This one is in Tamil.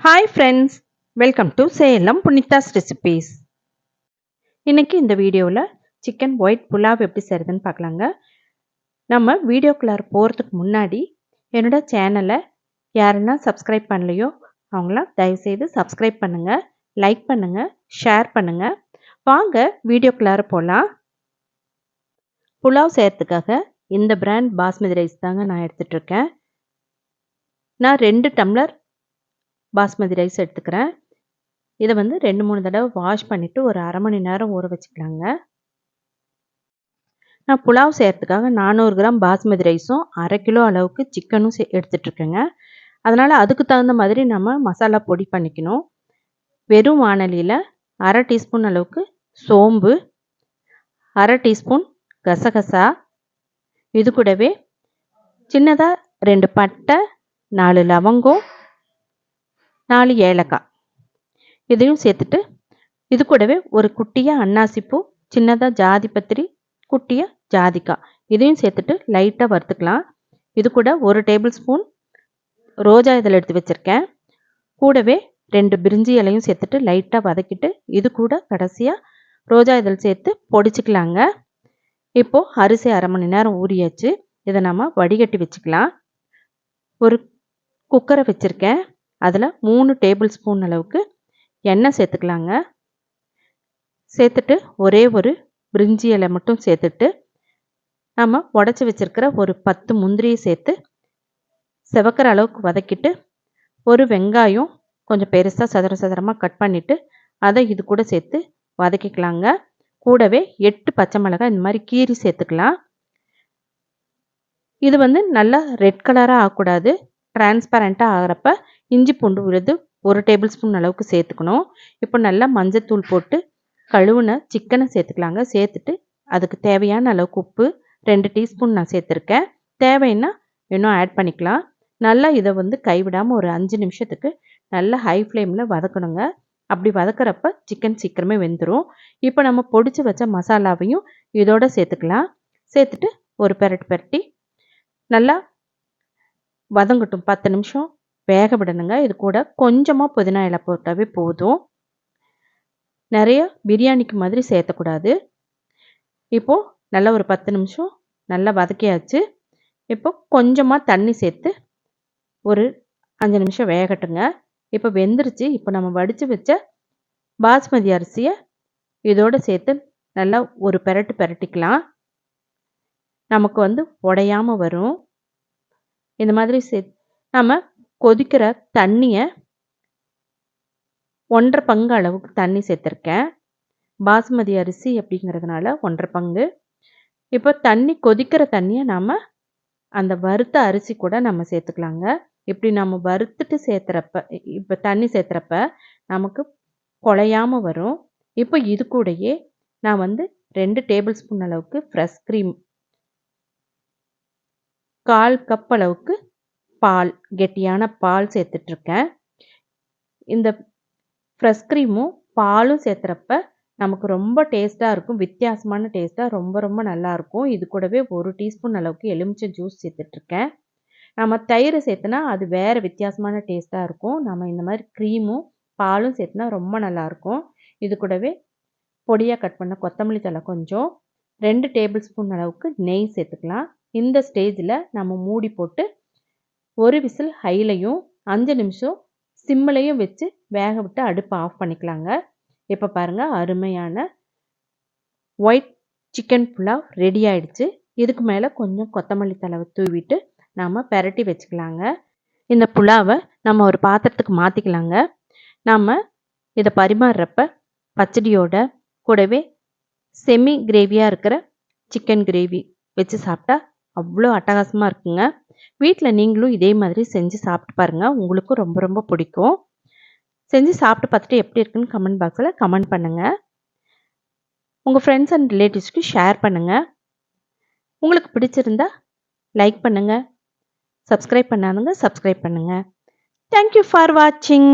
Hi friends, welcome to Salem புனிதாஸ் recipes. இன்னைக்கு இந்த வீடியோவில் சிக்கன் ஒயிட் புலாவ் எப்படி செய்கிறதுன்னு பார்க்கலாங்க. நம்ம வீடியோக்குள்ளார போகிறதுக்கு முன்னாடி என்னோட சேனலை யாருன்னா சப்ஸ்கிரைப் பண்ணலையோ அவங்களாம் தயவுசெய்து சப்ஸ்கிரைப் பண்ணுங்கள், லைக் பண்ணுங்கள், ஷேர் பண்ணுங்கள். வாங்க வீடியோக்குள்ளார போகலாம். புலாவ் செய்கிறதுக்காக இந்த பிராண்ட் பாஸ்மதி ரைஸ் தாங்க நான் எடுத்துகிட்ருக்கேன். நான் 2 டம்ளர் பாஸ்மதி ரைஸ் எடுத்துக்கிறேன். இதை 2-3 தடவை வாஷ் பண்ணிவிட்டு ஒரு அரை மணி நேரம் ஊற வச்சுக்கலாங்க. நான் புலாவ் செய்கிறதுக்காக 400 கிராம் பாஸ்மதி ரைஸும் 1/2 கிலோ அளவுக்கு சிக்கனும் எடுத்துட்ருக்கேங்க. அதனால் அதுக்கு தகுந்த மாதிரி நம்ம மசாலா பொடி பண்ணிக்கணும். வெறும் வாணலியில் 1/2 டீஸ்பூன் அளவுக்கு சோம்பு, 1/2 டீஸ்பூன் கசகசா, இது கூடவே சின்னதாக 2 பட்டை, 4 லவங்கம், 4 ஏலக்காய் இதையும் சேர்த்துட்டு, இது கூடவே ஒரு குட்டியாக அன்னாசிப்பூ, சின்னதாக ஜாதிபத்திரி, குட்டியாக ஜாதிக்காய் இதையும் சேர்த்துட்டு லைட்டாக வறுத்துக்கலாம். இது கூட 1 டேபிள் ஸ்பூன் ரோஜா இதழ் எடுத்து வச்சுருக்கேன். கூடவே 2 பிரிஞ்சி இலையும் சேர்த்துட்டு லைட்டாக வதக்கிட்டு, இது கூட கடைசியாக ரோஜா இதழ் சேர்த்து பொடிச்சிக்கலாங்க. இப்போது அரிசி அரை மணி நேரம் ஊறியாச்சு. இதை நம்ம வடிகட்டி வச்சுக்கலாம். ஒரு குக்கரை வச்சுருக்கேன். அதில் 3 டேபிள் ஸ்பூன் அளவுக்கு எண்ணெய் சேர்த்துக்கலாங்க. சேர்த்துட்டு ஒரே ஒரு பிரிஞ்சி இலை மட்டும் சேர்த்துட்டு, நம்ம உடச்சி வச்சுருக்கிற ஒரு 10 முந்திரியை சேர்த்து செவக்கிற அளவுக்கு வதக்கிட்டு, ஒரு வெங்காயம் கொஞ்சம் பெருசாக சதுரமாக கட் பண்ணிவிட்டு அதை இது கூட சேர்த்து வதக்கிக்கலாங்க. கூடவே 8 பச்சை மிளகாய் இந்த மாதிரி கீரி சேர்த்துக்கலாம். இது நல்லா ரெட் கலராக ஆகக்கூடாது. டிரான்ஸ்பரண்ட்டாக ஆகிறப்ப இஞ்சி பூண்டு விழுது 1 டேபிள் ஸ்பூன் அளவுக்கு சேர்த்துக்கணும். இப்போ நல்லா மஞ்சத்தூள் போட்டு கழுவுன சிக்கனை சேர்த்துக்கலாங்க. சேர்த்துட்டு அதுக்கு தேவையான அளவுக்கு உப்பு 2 டீஸ்பூன் நான் சேர்த்துருக்கேன். தேவைன்னா இன்னும் ஆட் பண்ணிக்கலாம். நல்லா இதை கைவிடாமல் ஒரு 5 நிமிஷத்துக்கு நல்லா ஹை ஃப்ளேமில் வதக்கணுங்க. அப்படி வதக்கிறப்ப சிக்கன் சீக்கிரமே வெந்துடும். இப்போ நம்ம பொடிச்சு வச்ச மசாலாவையும் இதோட சேர்த்துக்கலாம். சேர்த்துட்டு ஒரு பெரட்டி நல்லா வதங்கட்டும். 10 நிமிஷம் வேக விடணுங்க. இது கூட கொஞ்சமாக புதினா இலை போட்டாவே போதும். நிறைய பிரியாணிக்கு மாதிரி சேர்த்தக்கூடாது. இப்போது நல்லா ஒரு 10 நிமிஷம் நல்லா வதக்கியாச்சு. இப்போ கொஞ்சமாக தண்ணி சேர்த்து ஒரு 5 நிமிஷம் வேகட்டுங்க. இப்போ வெந்துருச்சு. இப்போ நம்ம வடித்து வச்ச பாஸ்மதி அரிசியை இதோடு சேர்த்து நல்லா ஒரு பெரட்டிக்கலாம். நமக்கு உடையாமல் வரும். இந்த மாதிரி நம்ம கொதிக்கிற தண்ணியை 1/2 பங்கு அளவுக்கு தண்ணி சேர்த்துருக்கேன். பாஸ்மதி அரிசி அப்படிங்கிறதுனால 1/2 பங்கு. இப்போ தண்ணி கொதிக்கிற தண்ணியை நாம் அந்த வறுத்த அரிசி கூட நம்ம சேர்த்துக்கலாங்க. இப்படி நம்ம வறுத்துட்டு இப்போ தண்ணி சேர்த்துறப்ப நமக்கு குழையாமல் வரும். இப்போ இது கூடயே நான் 2 டேபிள் ஸ்பூன் அளவுக்கு ஃப்ரெஷ் க்ரீம், 1/4 கப் அளவுக்கு பால், கெட்டியான பால் சேர்த்துட்ருக்கேன். இந்த ஃப்ரெஷ் க்ரீமும் பாலும் சேர்த்துறப்ப நமக்கு ரொம்ப டேஸ்ட்டாக இருக்கும். வித்தியாசமான டேஸ்ட்டாக ரொம்ப நல்லாயிருக்கும். இது கூடவே 1 டீஸ்பூன் அளவுக்கு எலுமிச்சை ஜூஸ் சேர்த்துட்ருக்கேன். நம்ம தயிர் சேர்த்துனா அது வேறு வித்தியாசமான டேஸ்ட்டாக இருக்கும். நம்ம இந்த மாதிரி க்ரீமும் பாலும் சேர்த்துனா ரொம்ப நல்லாயிருக்கும். இது கூடவே பொடியாக கட் பண்ண கொத்தமல்லி தழை கொஞ்சம், 2 டேபிள் ஸ்பூன் அளவுக்கு நெய் சேர்த்துக்கலாம். இந்த ஸ்டேஜில் நம்ம மூடி போட்டு ஒரு விசில் ஹைலையும் 5 நிமிஷம் சிம்மிலையும் வச்சு வேக விட்டு அடுப்பை ஆஃப் பண்ணிக்கலாங்க. இப்போ பாருங்கள், அருமையான ஒயிட் சிக்கன் புலாவ் ரெடி ஆகிடுச்சு. இதுக்கு மேலே கொஞ்சம் கொத்தமல்லி தழை தூவிட்டு நாம் பெரட்டி வச்சுக்கலாங்க. இந்த புலாவை நம்ம ஒரு பாத்திரத்துக்கு மாற்றிக்கலாங்க. நாம் இதை பரிமாறுறப்ப பச்சடியோட கூடவே செமி கிரேவியாக இருக்கிற சிக்கன் கிரேவி வச்சு சாப்பிட்டா அவ்வளோ அட்டகாசமாக இருக்குங்க. வீட்டில் நீங்களும் இதே மாதிரி செஞ்சு சாப்பிட்டு பாருங்கள். உங்களுக்கும் ரொம்ப பிடிக்கும். செஞ்சு சாப்பிட்டு பார்த்துட்டு எப்படி இருக்குன்னு கமெண்ட் பாக்ஸில் கமெண்ட் பண்ணுங்கள். உங்கள் ஃப்ரெண்ட்ஸ் அண்ட் ரிலேட்டிவ்ஸ்க்கு ஷேர் பண்ணுங்கள். உங்களுக்கு பிடிச்சிருந்தா லைக் பண்ணுங்கள். சப்ஸ்கிரைப் பண்ணாதவங்க சப்ஸ்கிரைப் பண்ணுங்கள். தேங்க்யூ ஃபார் வாட்சிங்.